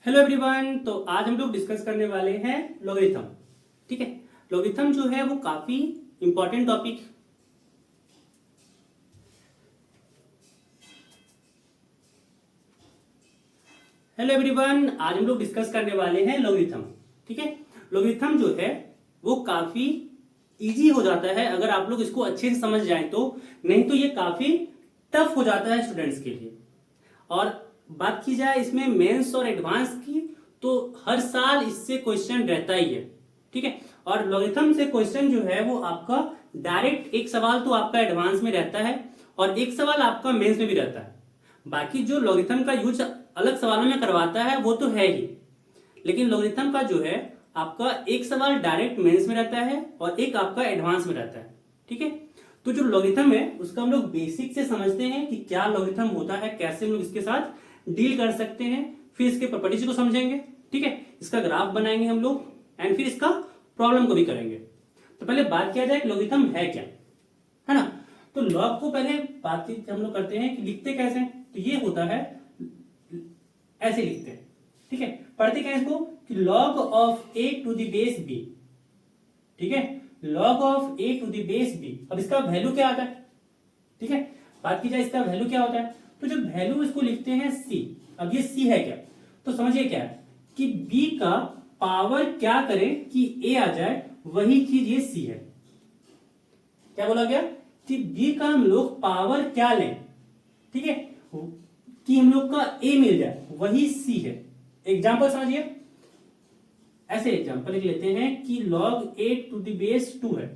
Hello everyone. तो आज हम लोग डिस्कस करने वाले हैं लॉगरिथम। ठीक है, लॉगरिथम जो है वो काफी इंपॉर्टेंट टॉपिक। हेलो एवरीवन, आज हम लोग डिस्कस करने वाले हैं लॉगरिथम। ठीक है, लॉगरिथम जो है वो काफी इजी हो जाता है अगर आप लोग इसको अच्छे से समझ जाएं तो, नहीं तो ये काफी टफ हो जाता है स्टूडेंट्स के लिए। और बात की जाए इसमें मेंस और एडवांस की, तो हर साल इससे क्वेश्चन रहता ही है। ठीक है, और लॉगरिथम से क्वेश्चन जो है वो आपका डायरेक्ट एक सवाल तो आपका एडवांस में रहता है और एक सवाल आपका मेंस में भी रहता है। बाकी जो लॉगरिथम का यूज अलग सवालों में करवाता है वो तो है ही, लेकिन लॉगरिथम का जो है आपका एक सवाल डायरेक्ट मेंस में रहता है और एक आपका एडवांस में रहता है। ठीक है, तो जो लॉगरिथम है उसका हम लोग बेसिक से समझते हैं कि क्या लॉगरिथम होता है, कैसे हम लोग इसके साथ डील कर सकते हैं, फिर इसके प्रॉपर्टीज को समझेंगे। ठीक है, इसका ग्राफ बनाएंगे हम लोग एंड फिर इसका प्रॉब्लम को भी करेंगे। तो पहले बात किया जाए कि लॉगरिथम है क्या, है ना। तो लॉग को पहले बातचीत हम लोग करते हैं कि लिखते कैसे। तो ये होता है, ऐसे लिखते हैं। ठीक है, पढ़ते क्या है इसको कि log of a to the base b। ठीक है, log of a to the base b। अब इसका वैल्यू क्या आता है। ठीक है, बात की जाए इसका वैल्यू क्या होता है, तो जब वैल्यू इसको लिखते हैं c। अब ये c है क्या, तो समझिए क्या है कि b का पावर क्या करें कि a आ जाए, वही चीज ये c है। क्या बोला गया कि b का हम लोग पावर क्या लें, ठीक है, कि हम लोग का a मिल जाए, वही c है। एग्जाम्पल समझिए, ऐसे एग्जाम्पल लिख लेते हैं कि log a to the base 2 है।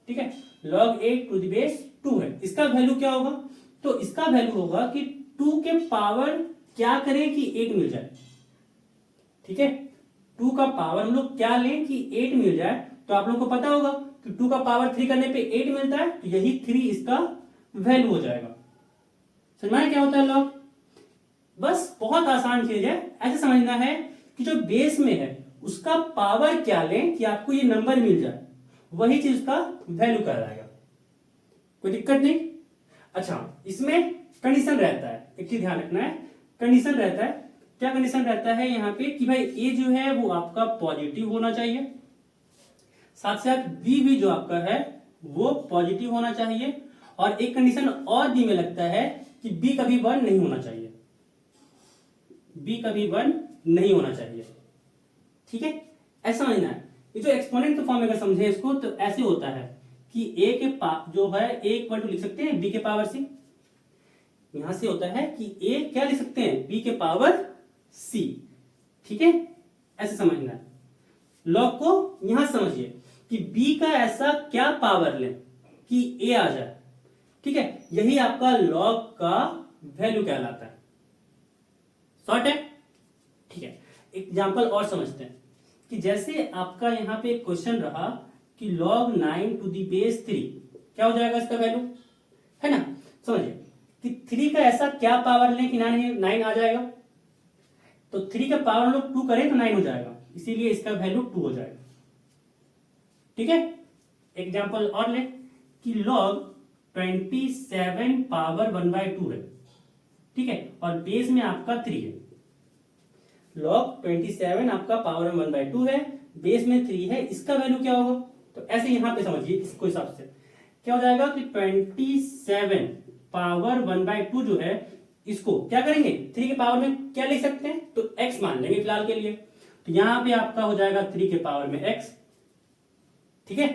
ठीक है, log a to the base 2 है, इसका वैल्यू क्या होगा, तो इसका वैल्यू होगा कि 2 के पावर क्या करें कि 8 मिल जाए। ठीक है, 2 का पावर हम लोग क्या लें कि 8 मिल जाए, तो आप लोग को पता होगा कि 2 का पावर 3 करने पे 8 मिलता है, तो यही 3 इसका वैल्यू हो जाएगा। समझ में क्या होता है लॉग, बस बहुत आसान चीज है। ऐसे समझना है कि जो बेस में है उसका पावर क्या लें कि आपको ये नंबर मिल जाए, वही चीज उसका वैल्यू कहलाएगा। कोई दिक्कत नहीं। अच्छा, इसमें कंडीशन रहता है, एक चीज ध्यान रखना है, कंडीशन रहता है। क्या कंडीशन रहता है यहाँ पे कि भाई ए जो है वो आपका पॉजिटिव होना चाहिए, साथ साथ बी भी जो आपका है वो पॉजिटिव होना चाहिए, और एक कंडीशन और बी में लगता है कि बी कभी 1 नहीं होना चाहिए, बी कभी 1 नहीं होना चाहिए। ठीक है, ऐसा समझना है। ये जो एक्सपोनेंट के फॉर्म में अगर समझे इसको तो ऐसे होता है कि ए के जो है ए इक्वल टू लिख सकते हैं बी के पावर सी। यहां से होता है कि ए क्या लिख सकते हैं, बी के पावर सी। ठीक है, ऐसे समझना है। लॉग को यहां समझिए कि बी का ऐसा क्या पावर लें कि ए आ जाए। ठीक है, यही आपका लॉग का वैल्यू कहलाता है। शॉर्ट है। ठीक है, एग्जाम्पल और समझते हैं कि जैसे आपका यहां पे एक क्वेश्चन रहा कि log 9 टू दी बेस 3 क्या हो जाएगा इसका वैल्यू, है ना। समझिए कि 3 का ऐसा क्या पावर लें कि 9 आ जाएगा, तो 3 का पावर हम लोग 2 करें तो 9 हो जाएगा, इसीलिए इसका वैल्यू 2 हो जाएगा। ठीक है, एग्जाम्पल और ले कि log 27 पावर 1/2 है। ठीक है, और बेस में आपका 3 है। log 27 आपका पावर में 1/2 है, बेस में 3 है, इसका वैल्यू क्या होगा, तो ऐसे यहां पे समझिए इसको हिसाब से क्या हो जाएगा कि 27 पावर 1/2 जो है इसको क्या करेंगे 3 के पावर में क्या लिख सकते हैं, तो x मान लेंगे फिलहाल के लिए। तो यहां पे आपका हो जाएगा 3 के पावर में x। ठीक है,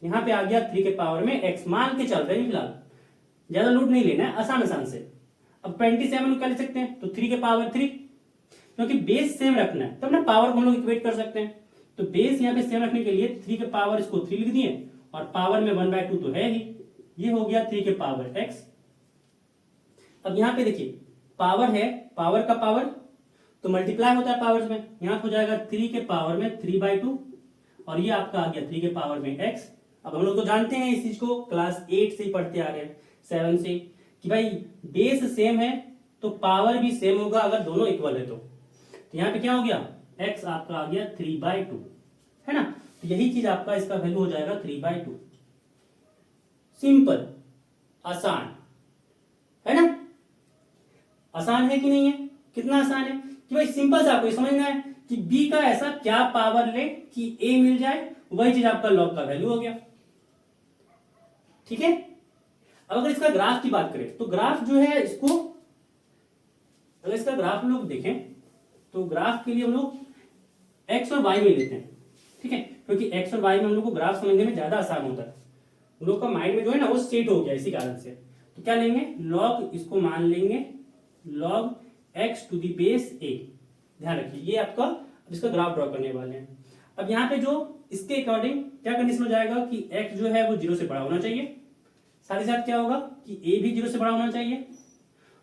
यहां पे आ गया 3 के पावर में x, मान के चल रहे हैं फिलहाल, ज्यादा लोड नहीं लेना है, आसान आसान से। अब 27 को क्या लिख सकते हैं, तो 3 के पावर 3, क्योंकि बेस सेम रखना है तब ना पावर को हम लोग इक्वेट कर सकते हैं। तो बेस यहाँ पे सेम रखने के लिए 3 के पावर इसको 3 लिख दिए, और पावर में 1/2 तो है ही, ये हो गया 3 के पावर x। अब यहाँ पे देखिए पावर है, पावर का पावर तो मल्टीप्लाई होता है पावर्स में, यहाँ हो जाएगा 3 के पावर में 3/2, और ये आपका आ गया 3 के पावर में x। अब हम लोग तो जानते हैं इस चीज को, क्लास 8 से ही पढ़ते आ रहे हैं, 7 से, कि भाई बेस सेम है तो पावर भी सेम होगा अगर दोनों इक्वल है तो यहाँ पे क्या हो गया x आपका आ गया 3/2, है ना। तो यही चीज आपका इसका वैल्यू हो जाएगा 3/2। सिंपल, आसान, है ना। आसान है कि नहीं है, कितना आसान है कि भाई सिंपल से आपको ये समझना है कि बी का ऐसा क्या पावर ले कि ए मिल जाए, वही चीज आपका लॉग का वैल्यू हो गया। ठीक है। अब अगर इसका ग्राफ की बात करें तो ग्राफ जो है इसको, अगर इसका ग्राफ हम लोग देखें तो ग्राफ के लिए हम लोग एक्स और वाई में लेते हैं। ठीक है, क्योंकि एक्स और वाई में हम लोग को ग्राफ समझने में ज्यादा आसान होता है, हम लोग का माइंड में जो है ना वो सेट हो गया इसी कारण से। तो क्या लेंगे, लॉग, इसको मान लेंगे log x to the base a. ध्यान रखिए ये आपका, अब इसका ग्राफ ड्रॉ करने वाले हैं। अब यहाँ पे जो इसके अकॉर्डिंग क्या कंडीशन हो जाएगा कि x जो है वो 0 से बड़ा होना चाहिए, साथ ही साथ क्या होगा कि a भी 0 से बड़ा होना चाहिए,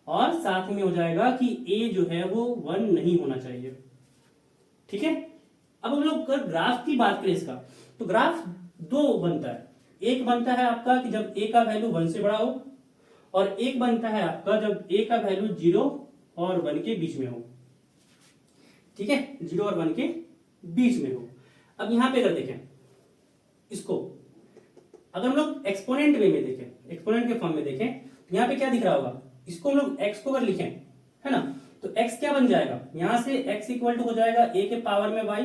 और साथ में हो जाएगा कि a जो है वो 1 नहीं होना चाहिए। ठीक है। अब हम लोग अगर ग्राफ की बात करें इसका, तो ग्राफ दो बनता है, एक बनता है आपका कि जब a का वैल्यू 1 से बड़ा हो, और एक बनता है आपका जब a का वैल्यू 0 और 1 के बीच में हो। ठीक है, 0 और 1 के बीच में हो। अब यहां पे अगर देखें इसको, अगर हम लोग एक्सपोनेंट वे में देखें, एक्सपोनेंट के फॉर्म में देखें, तो यहां पे क्या दिख रहा होगा, इसको हम लोग x को अगर लिखें, है ना, तो x क्या बन जाएगा, यहां से x इक्वल टू हो जाएगा a के पावर में y,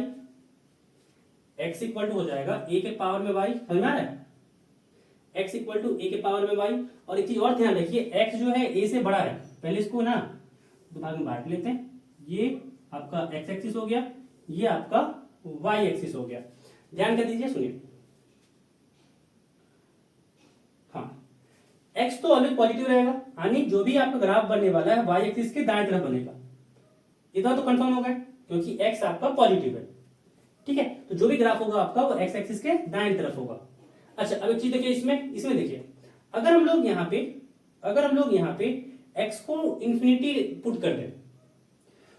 x इक्वल टू हो जाएगा a के पावर में y, समझ में आ रहा है, x इक्वल टू a के पावर में y। और एक चीज और ध्यान रखिए, x जो है a से बड़ा है, पहले इसको ना दिमाग में बांट लेते हैं, ये आपका x एक्सिस हो गया, ये आपका y एक्सिस हो गया। ध्यान कर दीजिए, सुनिए, हाँ, x तो ऑलवेज पॉजिटिव रहेगा, यानी जो भी आपका ग्राफ बनने वाला है y एक्सिस के दाएं तरफ बनेगा। इतना तो कंफर्म हो गया क्योंकि x आपका पॉजिटिव है। ठीक है, तो जो भी ग्राफ होगा आपका वो x एक्सिस के दाएं तरफ होगा। अच्छा, अब एक चीज देखिए, इसमें देखिए, अगर हम लोग यहाँ पे x को इंफिनिटी पुट कर दें,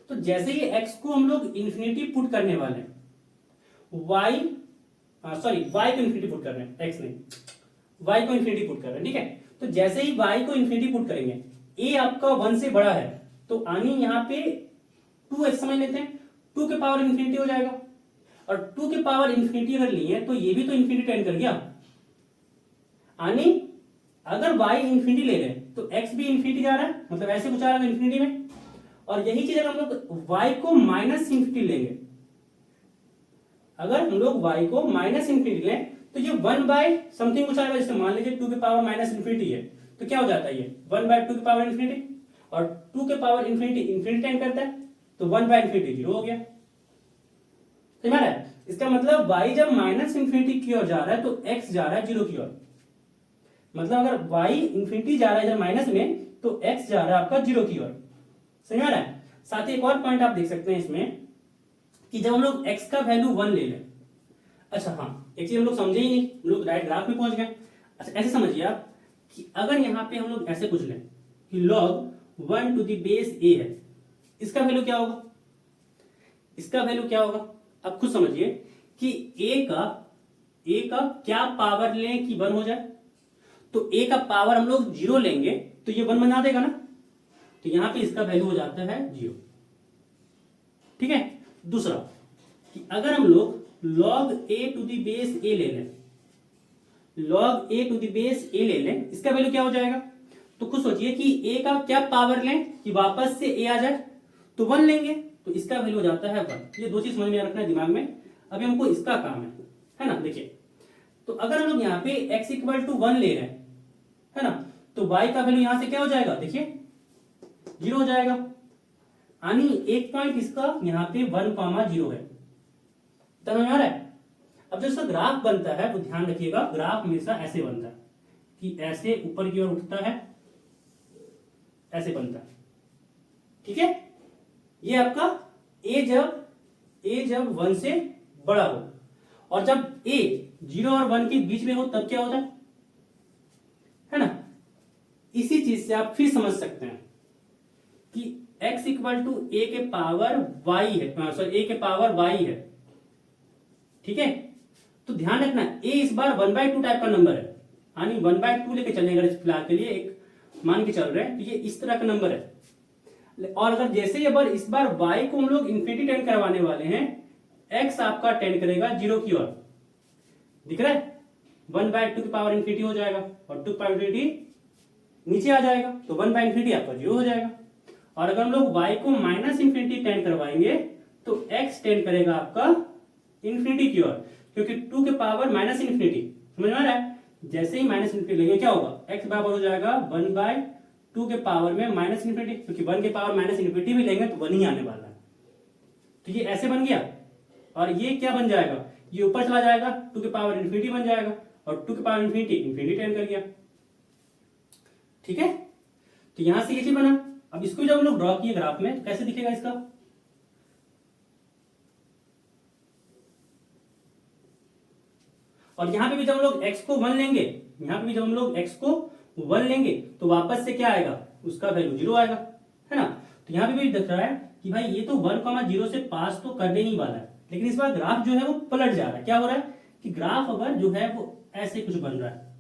तो जैसे ही x को हम लोग इंफिनिटी पुट करने वाले हैं, y को इंफिनिटी पुट कर रहे हैं, x नहीं, y को इंफिनिटी पुट कर रहे हैं। ठीक है, तो जैसे ही y को इंफिनिटी पुट करेंगे, a आपका 1 से बड़ा है, तो यानी यहाँ पे 2x समझ लेते हैं, 2 के पावर इंफिनिटी हो जाएगा, और 2 के पावर इंफिनिटी अगर लिए तो ये भी तो इंफिनिटी टेंड कर गया, यानी अगर y इंफिनिटी ले रहे हैं तो x भी इंफिनिटी जा रहा है, मतलब ऐसे कुछ आ रहा है इंफिनिटी में। और यही चीज अगर हम लोग y को माइनस इंफिनिटी लेंगे, अगर हम लोग y को माइनस इंफिनिटी लें तो ये 1 बाय समथिंग कुछ आएगा, जैसे मान लीजिए 2 के पावर माइनस इंफिनिटी है, तो क्या हो जाता है ये 1 बाय 2 के पावर इंफिनिटी, और 2 के पावर इंफिनिटी इंफिनिटी टेंड करता है, तो 1 बाय इंफिनिटी 0 हो गया। समझ में आ रहा है? इसका मतलब y जब माइनस इंफिनिटी की ओर जा रहा है तो x जा रहा है 0 की ओर, मतलब अगर y इंफिनिटी जा रहा है जब माइनस में, तो x जा रहा है आपका 0 की ओर। समझ में आ रहा है? साथ ही एक और पॉइंट आप देख सकते हैं इसमें कि जब हम लोग x का वैल्यू 1 ले लें, अच्छा हाँ, एक चीज हम लोग समझे ही नहीं, हम लोग डायरेक्ट ग्राफ में पहुंच गए। अच्छा, ऐसे समझिए आप कि अगर यहाँ पे हम लोग ऐसे कुछ लें कि log 1 to the base a है, इसका वैल्यू क्या होगा, इसका वैल्यू क्या होगा, आप खुद समझिए कि a का क्या पावर लें कि 1 हो जाए, तो a का पावर हम लोग 0 लेंगे तो ये 1 बना देगा ना, तो यहां पे इसका वैल्यू हो जाता है 0। ठीक है, दूसरा कि अगर हम लोग log a to the base a ले लें, log a to the base a ले लें, इसका वैल्यू क्या हो जाएगा, तो कुछ सोचिए कि a का क्या पावर लें कि वापस से a आ जाए, तो 1 लेंगे तो इसका वैल्यू हो जाता है 1। ये दो चीज समझ में रखना है दिमाग में, अभी हमको इसका काम है ना। देखिए, तो अगर हम लोग यहाँ पे x इक्वल टू 1 ले रहे हैं, है ना, तो y का वैल्यू यहां से क्या हो जाएगा, देखिए 0 हो जाएगा, यानी एक पॉइंट इसका यहाँ पे 1,0 है। समझ में आ रहा है? अब जो इसका ग्राफ बनता है वो ध्यान रखिएगा, ग्राफ हमेशा ऐसे बनता है कि ऐसे ऊपर की ओर उठता है, ऐसे बनता है। ठीक है, ये आपका a जब 1 से बड़ा हो, और जब a 0 और 1 के बीच में हो तब क्या होता है ना। इसी चीज से आप फिर समझ सकते हैं कि x इक्वल टू a के पावर y है, सॉरी a के पावर y है। ठीक है, तो ध्यान रखना a इस बार 1/2 टाइप का नंबर है, यानी 1/2 लेके चलने का फिलहाल के लिए एक मान के चल रहे हैं, तो ये इस तरह का नंबर है। और अगर जैसे ही अगर इस बार y को हम लोग इंफिनिटी टेंड करवाने वाले हैं, x आपका टेंड करेगा 0 की ओर, दिख रहा है, 1/2 की पावर इंफिनिटी हो जाएगा और 2 पावर इंफिनिटी नीचे आ जाएगा, तो 1/इंफिनिटी आपका 0 हो जाएगा। और अगर हम लोग y को माइनस इन्फिनिटी टेंड करवाएंगे तो x टेंड करेगा आपका इन्फिनिटी की ओर, क्योंकि 2 के पावर माइनस इन्फिनिटी, समझ में आ रहा है? जैसे ही माइनस इन्फिनिटी लेंगे क्या होगा, x बराबर हो जाएगा 1/2 के पावर में माइनस इन्फिनिटी, क्योंकि 1 के पावर माइनस इन्फिनिटी भी लेंगे तो 1 ही आने वाला है। तो ये ऐसे बन गया, और ये क्या बन जाएगा, ये ऊपर चला जाएगा, 2 के पावर इन्फिनिटी बन जाएगा, और 2 के पावर इन्फिनिटी इन्फिनिटी टेंड कर गया। ठीक है, तो यहां से ये चीज बना। अब इसको जब हम लोग ड्रॉ किए ग्राफ में तो कैसे दिखेगा इसका, और यहां पे भी जब हम लोग x को 1 लेंगे, यहां पे भी जब हम लोग x को 1 लेंगे तो वापस से क्या आएगा, उसका वैल्यू 0 आएगा, है ना? तो यहां पे भी दिख रहा है कि भाई ये तो 1,0 से पास तो करने ही वाला है, लेकिन इस बार ग्राफ जो है वो पलट जा रहा है। क्या हो रहा है कि ग्राफ अगर जो है वो ऐसे कुछ बन रहा है,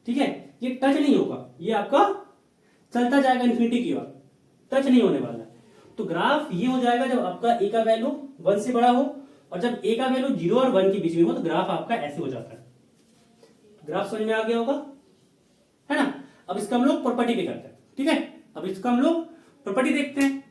ठीक है, ये टच नहीं होगा, ये आपका चलता जाएगा इन्फिनिटी की ओर, टच नहीं होने वाला। तो ग्राफ ये हो जाएगा जब आपका a का वैल्यू 1 से बड़ा हो, और जब a का वैल्यू 0 और 1 के बीच में हो तो ग्राफ आपका ऐसे हो जाता है। ग्राफ समझ में आ गया होगा, है ना? अब इसका हम लोग प्रॉपर्टी पे करते हैं, ठीक है? अब इसका हम लोग प्रॉपर्टी देखते हैं।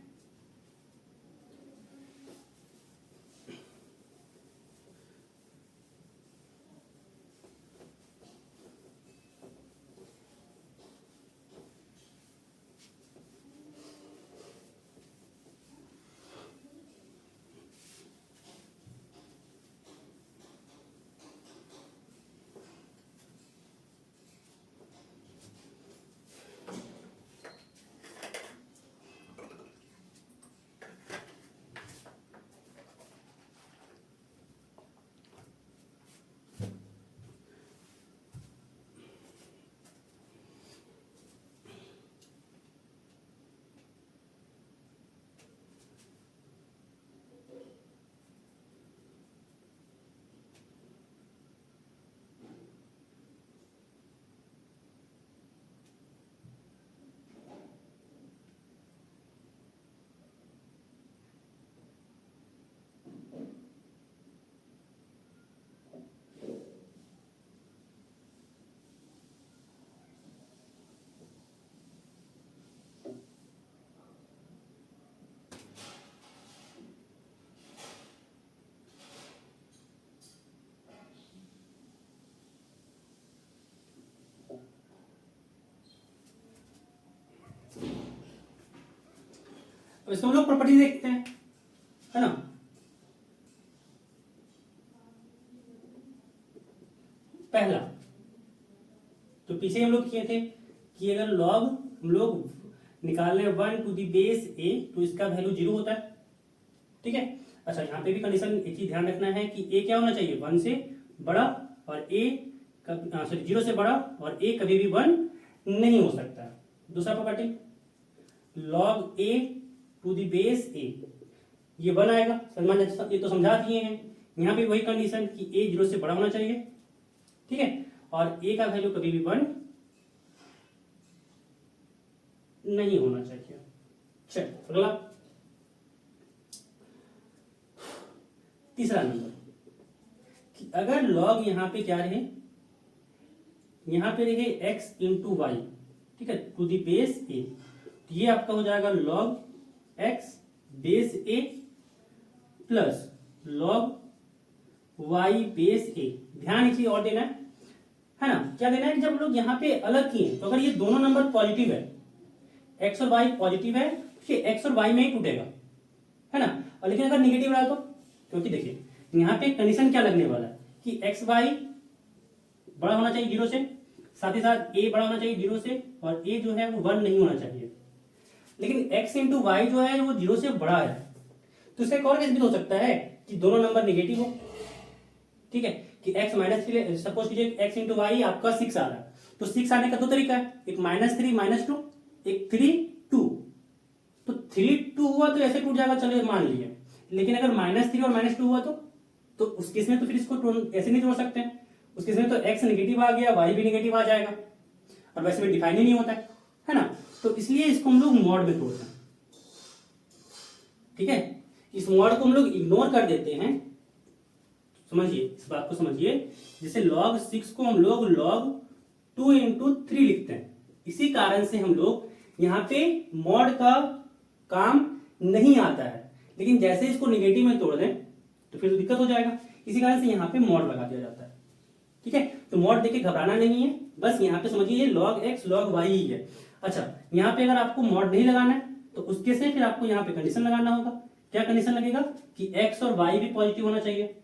अब इसको हम लोग प्रॉपर्टी देखते हैं, है ना? पहला तो पीछे हम लोग किए थे कि अगर लॉग हम लोग निकाल रहे 1 टू द बेस a तो इसका वैल्यू 0 होता है, ठीक है? अच्छा, यहाँ पे भी कंडीशन एक चीज ध्यान रखना है कि a क्या होना चाहिए, 1 से बड़ा, और a सॉरी 0 से बड़ा, और a कभी भी 1 नहीं हो सकता। दूसरा property, log a to the base a, ये 1 आएगा, ये तो समझा दिए हैं। यहाँ पे वही कंडीशन कि a 0 से बड़ा होना चाहिए, ठीक है, और a का वैल्यू कभी भी 1 नहीं होना चाहिए। चल अगला, तीसरा नंबर कि अगर लॉग यहां पे क्या रहे, यहां पे रहे x इंटू वाई, ठीक है, टू दी बेस a, तो ये आपका हो जाएगा log x base a plus log y base a। ध्यान इसी और देना है ना? क्या देना है कि जब लोग यहाँ पे अलग किए तो अगर ये दोनों नंबर पॉजिटिव है, x और y पॉजिटिव है, तो ये x और y में ही टूटेगा, है ना? और लेकिन अगर निगेटिव रहा तो, क्योंकि देखिए यहाँ पे कंडीशन क्या लगने वाला है कि x y बड़ा होना चाहिए 0 से, साथ ही साथ a बड़ा होना चाहिए 0 से, और a जो है वो 1 नहीं होना चाहिए। लेकिन x इंटू वाई जो है वो 0 से बड़ा है, तो इसका एक और केस भी हो सकता है कि दोनों नंबर निगेटिव हो, ठीक है, कि x माइनस 3, सपोज कीजिए x इंटू वाई आपका 6 आ रहा है, तो 6 आने का दो तरीका है, एक -3 -2, एक 3 2। तो 3 2 हुआ तो ऐसे टूट जाएगा, चलिए मान लिए। लेकिन अगर -3 और -2 हुआ तो उस केस में तो फिर इसको ऐसे नहीं जोड़ सकते हैं, उस केस में तो x नेगेटिव आ गया, y भी नेगेटिव आ जाएगा, और वैसे भी डिफाइन ही नहीं होता है ना? तो इसलिए इसको हम लोग मॉड में तोड़ते हैं, ठीक है? इस मॉड को हम लोग इग्नोर कर देते हैं, समझिए इस बात को समझिए। जैसे log 6 को हम लोग log 2 इंटू 3 लिखते हैं, इसी कारण से हम लोग यहाँ पे मॉड का काम नहीं आता है, लेकिन जैसे इसको निगेटिव में तोड़ दें तो फिर तो दिक्कत हो जाएगा। इसी कारण से यहाँ पे मॉड लगा दिया जाता है। ठीक है, तो मॉड देख के घबराना नहीं है, बस यहाँ पे समझिए ये log x log y ही है। अच्छा, यहाँ पे अगर आपको मॉड नहीं लगाना है तो उसके से फिर आपको यहाँ पे कंडीशन लगाना होगा। क्या कंडीशन लगेगा कि x और y भी पॉजिटिव होना चाहिए।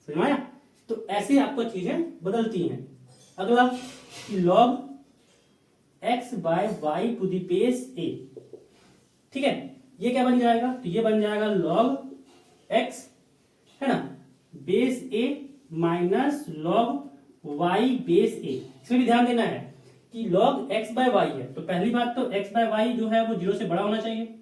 समझ में आया? तो ऐसे आपको चीजें बदलती हैं। अगला कि log x by y to the base a, ठीक है, ये क्या बन जाएगा, तो ये बन जाएगा log x, है ना, base a minus log y base a। इसमें भी ध्यान देना है कि log x by y है, तो पहली बात तो x by y जो है वो 0 से बड़ा होना चाहिए,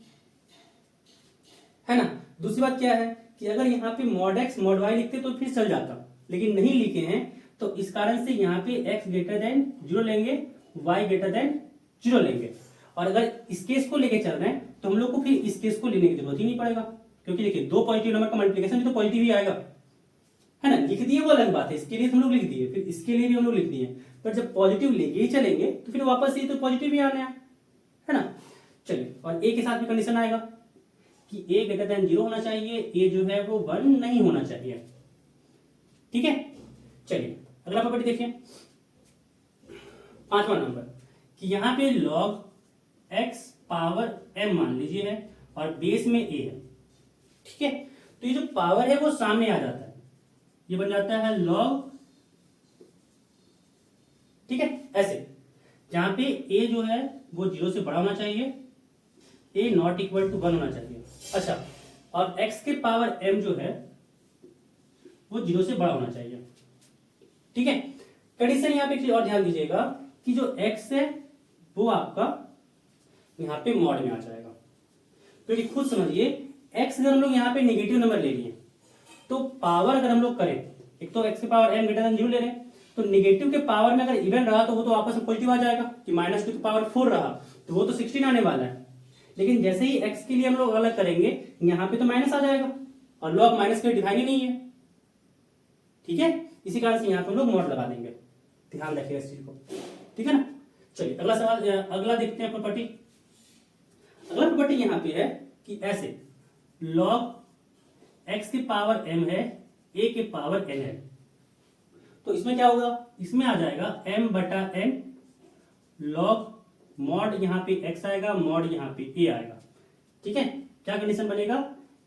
है ना। दूसरी बात क्या है कि अगर यहाँ पे mod x mod y लिखते तो फिर चल जाता, लेकिन नहीं लिखे हैं, तो इस कारण से यहाँ पे x ग्रेटर देन 0 लेंगे, y ग्रेटर देन 0 लेंगे। और अगर इस केस को लेके चल रहे हैं तो हम लोग को फिर इस केस को लेने की जरूरत ही नहीं पड़ेगा, क्योंकि देखिए दो पॉजिटिव नंबर का मल्टीप्लिकेशन भी तो पॉजिटिव ही आएगा, है ना। लिख दिए वो अलग बात है, इसके लिए हम लोग लिख दिए, फिर इसके लिए भी हम लोग लिख दिए, पर जब पॉजिटिव लेके ही चलेंगे तो फिर वापस ये तो पॉजिटिव ही आना है ना। चलिए, और ए के साथ भी कंडीशन आएगा कि ए ग्रेटर देन 0 होना चाहिए, ए जो है वो 1 नहीं होना चाहिए। ठीक है, चलिए अगला प्रॉपर्टी देखिए, 5वां नंबर कि यहाँ पे log x पावर m मान लीजिए है और बेस में a है। ठीक है, तो ये जो पावर है वो सामने आ जाता है, ये बन जाता है log, ठीक है, ऐसे जहां पे a जो है वो 0 से बड़ा होना चाहिए, a नॉट इक्वल टू 1 होना चाहिए। अच्छा, और x के पावर m जो है वो 0 से बड़ा होना चाहिए। ठीक है, कंडीशन यहाँ पे एक चीज और ध्यान दीजिएगा कि जो x है वो आपका यहाँ पे मॉड में आ जाएगा, क्योंकि खुद समझिए x अगर हम लोग यहाँ पे नेगेटिव नंबर ले लिए तो पावर अगर हम लोग करें, एक तो x के पावर m ग्रेटर देन 0 ले रहे हैं, तो नेगेटिव के पावर में अगर इवन रहा तो वो तो आपस में पॉजिटिव आ जाएगा, कि -2 की पावर 4 रहा तो वो तो 16 आने वाला है। लेकिन जैसे ही x के लिए हम लोग अलग करेंगे यहाँ पे तो माइनस आ जाएगा, और लॉग माइनस के डिफाइन ही नहीं है। ठीक है, इसी कारण से यहाँ पे हम लोग मॉड लगा देंगे, ध्यान रखिएगा इस चीज को। ठीक है ना, चलिए अगला सवाल, अगला देखते हैं प्रॉपर्टी। अगला प्रॉपर्टी यहाँ पे है कि ऐसे log x की पावर m है, a के पावर n है, तो इसमें क्या होगा, इसमें आ जाएगा m बटा n log मॉड यहाँ पे x आएगा, मॉड यहाँ पे a आएगा। ठीक है, क्या कंडीशन बनेगा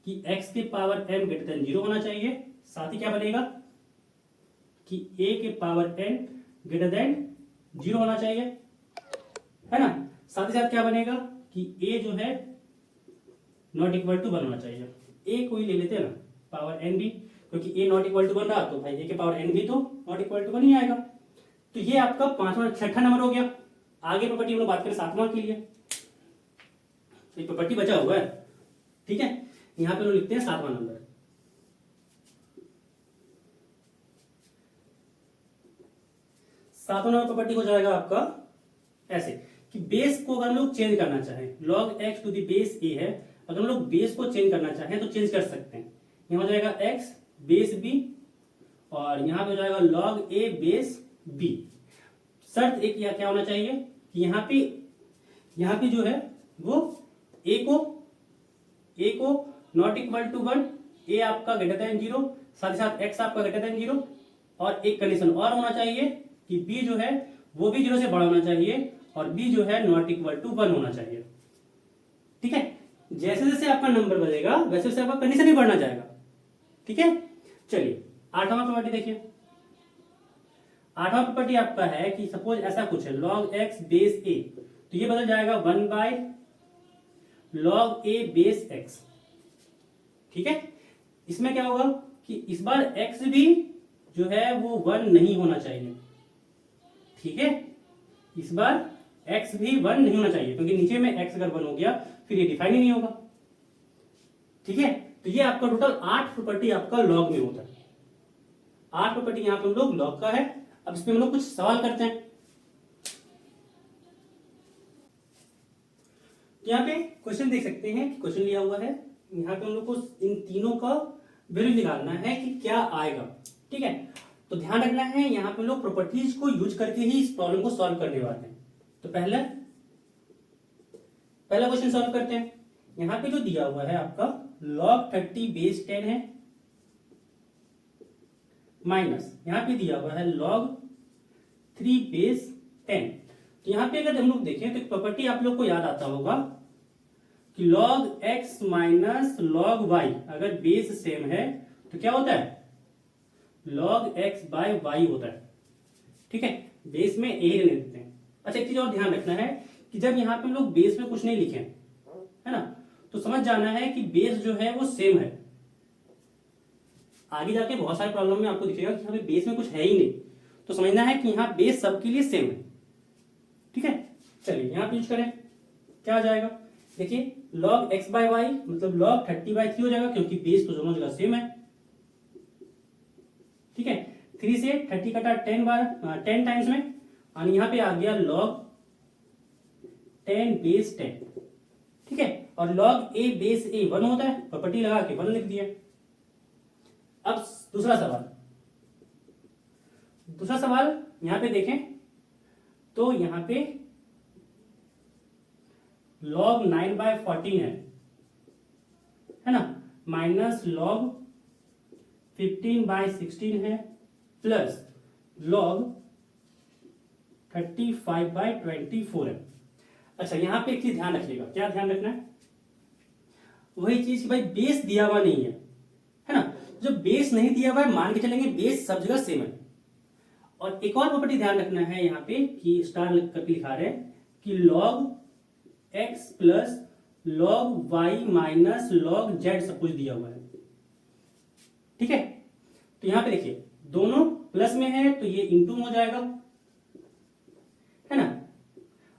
कि x के पावर m ग्रेटर देन 0 होना चाहिए, साथ ही क्या बनेगा कि a के पावर n ग्रेटर देन 0 होना चाहिए, है ना। साथ ही साथ क्या बनेगा कि a जो है नॉट इक्वल टू 1 होना चाहिए। a को ही ले लेते हैं ना, पावर n भी, क्योंकि a नॉट इक्वल टू 1 रहा तो भाई a के पावर n भी तो नॉट इक्वल टू 1 ही आएगा। तो ये आपका 5वां 6ठा नंबर हो गया। आगे प्रॉपर्टी हम लोग बात करें 7वां के लिए, एक प्रॉपर्टी बचा हुआ है। ठीक है, यहां पे लोग लिखते हैं 7वां नंबर। 7वां नंबर प्रॉपर्टी हो जाएगा आपका ऐसे कि बेस को अगर हम लोग चेंज करना चाहें, log x to the base a है, अगर हम लोग बेस को चेंज करना चाहें तो चेंज कर सकते हैं। यहाँ हो जाएगा x बेस b और यहाँ पे हो जाएगा log a बेस b। शर्त एक क्या होना चाहिए कि यहाँ पे जो है वो a को नॉट इक्वल टू 1, a आपका ग्रेटर देन 0, साथ ही साथ x आपका ग्रेटर देन 0, और एक कंडीशन और होना चाहिए कि b जो है वो भी 0 से बड़ा होना चाहिए और b जो है नॉट इक्वल टू 1 होना चाहिए। ठीक है, जैसे जैसे आपका नंबर बढ़ेगा वैसे वैसे आपका कंडीशन ही बढ़ना जाएगा। ठीक है, चलिए 8वां प्रॉपर्टी देखिए। 8वां प्रॉपर्टी आपका है कि सपोज ऐसा कुछ है log x बेस a, तो ये बदल जाएगा 1 by log a base x। ठीक है, इसमें क्या होगा कि इस बार x भी जो है वो 1 नहीं होना चाहिए। ठीक है, इस बार x भी 1 नहीं होना चाहिए, क्योंकि नीचे में x अगर 1 हो गया फिर ये डिफाइन ही नहीं होगा। ठीक है, तो ये आपका टोटल 8 प्रॉपर्टी आपका लॉग में होता है। 8 प्रॉपर्टी यहाँ पे हम लोग लॉग का है। अब इसमें हम लोग कुछ सवाल करते हैं। यहाँ पे क्वेश्चन देख सकते हैं कि क्वेश्चन लिया हुआ है, यहाँ पे हम लोग को इन तीनों का वैल्यू निकालना है कि क्या आएगा। ठीक है, तो ध्यान रखना है यहाँ पे हम लोग प्रॉपर्टीज को यूज करके ही इस प्रॉब्लम को सॉल्व करने वाले हैं। तो पहला क्वेश्चन सॉल्व करते हैं। यहां पे जो दिया हुआ है आपका log 30 बेस 10 है, माइनस यहां पे दिया हुआ है log 3 बेस 10। तो यहां पे अगर हम लोग देखें तो एक प्रॉपर्टी आप लोग को याद आता होगा कि log x minus log y अगर बेस सेम है तो क्या होता है, log x बाय y होता है। ठीक है, बेस में ए रहने देते हैं। अच्छा, एक चीज और ध्यान रखना है कि जब यहाँ पे हम लोग बेस में कुछ नहीं लिखे है ना, तो समझ जाना है कि बेस जो है वो सेम है। आगे जाके बहुत सारे प्रॉब्लम में आपको दिखेगा कि हमें बेस में कुछ है ही नहीं, तो समझना है कि यहाँ बेस सबके लिए सेम है। ठीक है, चलिए यहाँ पे यूज करें, क्या आ जाएगा, देखिए log x बाय वाई मतलब log 30/3 हो जाएगा, क्योंकि बेस तो दोनों जगह सेम है। ठीक है, 3 से 30 कटा 10 बार 10 टाइम्स में, और यहाँ पे आ गया log 10 बेस 10। ठीक है, और log a बेस a 1 होता है, प्रॉपर्टी लगा के 1 लिख दिया। अब दूसरा सवाल यहां पे देखें तो यहां पे log 9/14 है ना, माइनस log 15/16 है, प्लस log 35/24 है। अच्छा, यहां पे एक चीज ध्यान रखिएगा, क्या ध्यान रखना है, वही चीज कि भाई बेस दिया हुआ नहीं है ना। जो बेस नहीं दिया हुआ है मान के चलेंगे बेस सब जगह सेम है। और एक और प्रॉपर्टी ध्यान रखना है यहाँ पे कि स्टार करके लिखा रहे हैं कि log x plus log y minus log z सब कुछ दिया हुआ है। ठीक है, तो यहां पे देखिए दोनों प्लस में है तो ये इंटू हो जाएगा, है ना,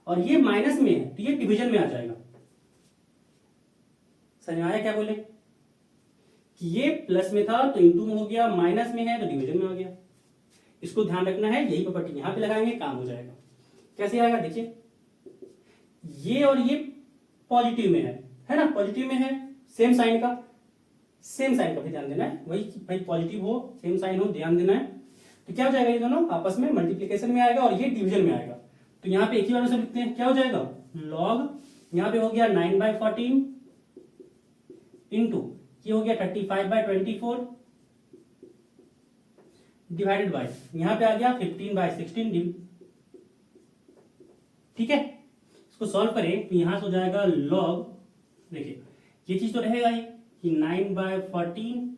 और ये माइनस में है तो ये डिवीजन में आ जाएगा। समझ में आया क्या बोले, कि ये प्लस में था तो इंटू में हो गया, माइनस में है तो डिवीजन में आ गया। इसको ध्यान रखना है, यही प्रॉपर्टी यहां पे लगाएंगे काम हो जाएगा। कैसे आएगा, देखिए ये और ये पॉजिटिव में है ना, पॉजिटिव में है, सेम साइन का भी ध्यान देना है, वही भाई पॉजिटिव हो सेम साइन हो ध्यान देना है। तो क्या हो जाएगा, ये दोनों आपस में मल्टीप्लीकेशन में आएगा और ये डिवीजन में आएगा। तो यहाँ पे एक ही बार से लिखते हैं, क्या हो जाएगा log, यहाँ पे हो गया 9/14 इंटू ये हो गया 35/24 डिवाइडेड बाय यहां पे आ गया 15/16। ठीक है, इसको सॉल्व करें तो यहां से हो जाएगा log, देखिए ये चीज तो रहेगा ही कि 9/14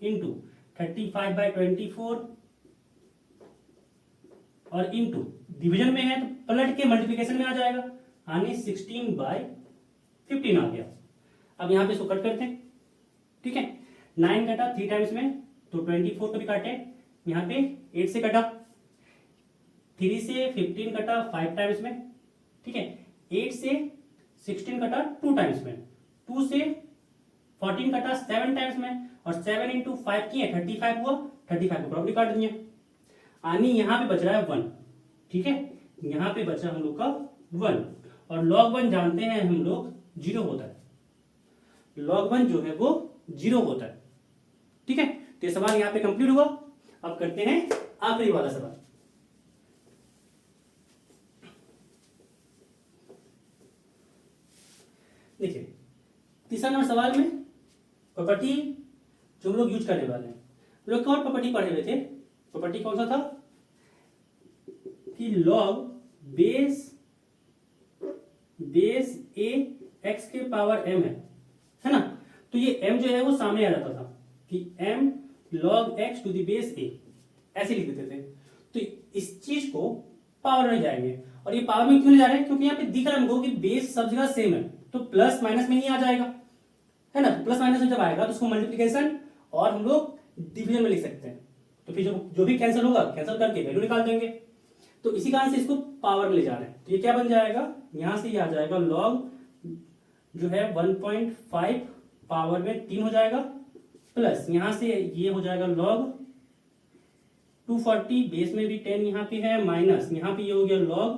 इंटू 35/24 और इंटू डिवीजन में है तो पलट के मल्टीप्लिकेशन में आ जाएगा, यानी 16/15 आ गया। अब यहां पे इसको कट करते हैं। ठीक है, 9 कटा 3 टाइम्स में तो 24 को भी काटे, यहाँ पे 8 से कटा, 3 से 15 कटा 5 टाइम्स में। ठीक है, 8 से 16 कटा 2 टाइम्स में, 2 से 14 कटा 7 टाइम्स में, और 7 इंटू 5 किए 35 हुआ, 35 को प्रॉपर्टी काट दिए, यानी यहाँ पे बच रहा है 1। ठीक है, यहाँ पे बचा हम लोग का 1, और log 1 जानते हैं हम लोग 0 होता है, log 1 जो है वो 0 होता है। ठीक है, तो ये सवाल यहाँ पे कंप्लीट हुआ। अब करते हैं आखिरी वाला सवाल। देखिए तीसरा नंबर सवाल में प्रॉपर्टी जो हम लोग यूज करने वाले हैं, हम लोग कौन प्रॉपर्टी पढ़े हुए थे, प्रॉपर्टी कौन सा था कि log बेस a x के पावर m है ना, तो ये m जो है वो सामने आ जाता था कि m log x to the base a, ऐसे लिख देते थे। तो इस चीज को पावर में जाएंगे, और ये पावर में क्यों ले जा रहे हैं, क्योंकि यहाँ पे दिख रहा है हमको कि बेस सब जगह सेम है, तो प्लस माइनस में ही आ जाएगा, है ना। प्लस माइनस में जब आएगा तो उसको मल्टीप्लिकेशन और हम लोग डिवीजन में लिख सकते हैं, तो फिर जो भी कैंसिल होगा कैंसिल करके वैल्यू निकाल देंगे। तो इसी कारण से इसको पावर में ले जा रहे हैं, तो ये क्या बन जाएगा, यहां से ये आ जाएगा log जो है 1.5 पावर में 3 हो जाएगा, प्लस यहां से ये हो जाएगा log 240 बेस में भी 10 यहाँ पे है, माइनस यहाँ पे ये हो गया log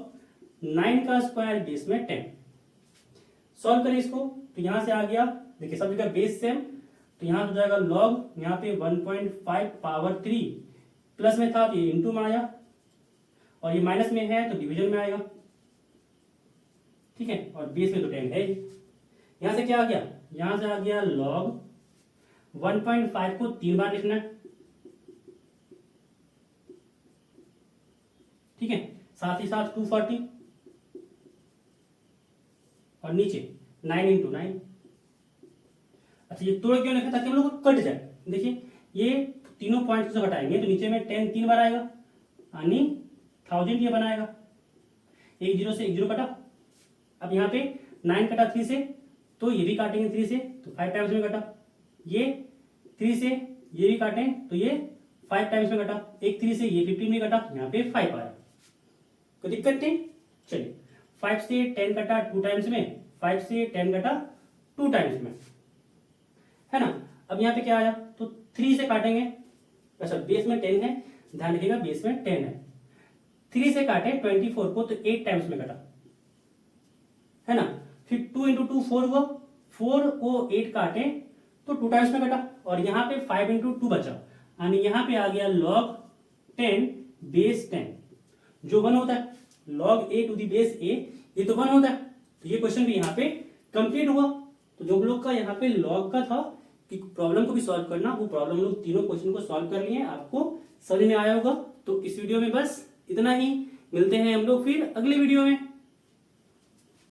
9 का स्क्वायर बेस में 10। सॉल्व करें इसको तो यहां से आ गया, देखिए सब जगह बेस सेम, तो यहां हो जाएगा log यहाँ पे 1.5 पावर 3 प्लस में था तो ये इंटू में आया, और ये माइनस में है तो डिवीजन में आएगा। ठीक है, और बेस में तो 10 है। यहां से क्या आ गया, यहां से आ गया log 1.5 को 3 बार लिखना है, ठीक है, साथ ही साथ 240 और नीचे 9 × 9। अच्छा, ये तोड़ क्यों लिखा, ताकि हम लोग को कट जाए। देखिए ये तीनों पॉइंट से घटाएंगे तो नीचे में 10 3 बार आएगा, यानी 1000 ये बनाएगा। एक जीरो से एक जीरो कटा। अब यहाँ पे 9 कटा 3 से, तो ये भी काटेंगे 3 से, तो 5 टाइम्स में कटा। ये 3 से ये भी काटें तो ये 5 टाइम्स में कटा। एक 3 से ये 15 में कटा, यहाँ पे 5 आया। कोई दिक्कत नहीं। चलिए 5 से 10 कटा 2 टाइम्स में, 5 से 10 कटा 2 टाइम्स में, है ना। अब यहाँ पे क्या आया, तो 3 से काटेंगे। अच्छा, बेस में 10 है, ध्यान रखिएगा बेस में 10 है। 3 से काटे 24 को तो 8 टाइम्स में कटा, है ना। फिर 2 × 2 4 हुआ, 4 को 8 काटे तो 2 टाइम्स में कटा। और यहाँ पे 5 × 2 बचा, यानी यहाँ पे आ गया log 10 बेस 10, जो 1 होता है। log a to the base a, ये तो 1 होता है। तो ये क्वेश्चन भी यहाँ पे कंप्लीट हुआ। तो जो लोग का यहाँ पे log का था कि प्रॉब्लम को भी सॉल्व करना, वो प्रॉब्लम लोग तीनों क्वेश्चन को सॉल्व कर लिए, आपको समझ में आया होगा। तो इस वीडियो में बस इतना ही, मिलते हैं हम लोग फिर अगले वीडियो में।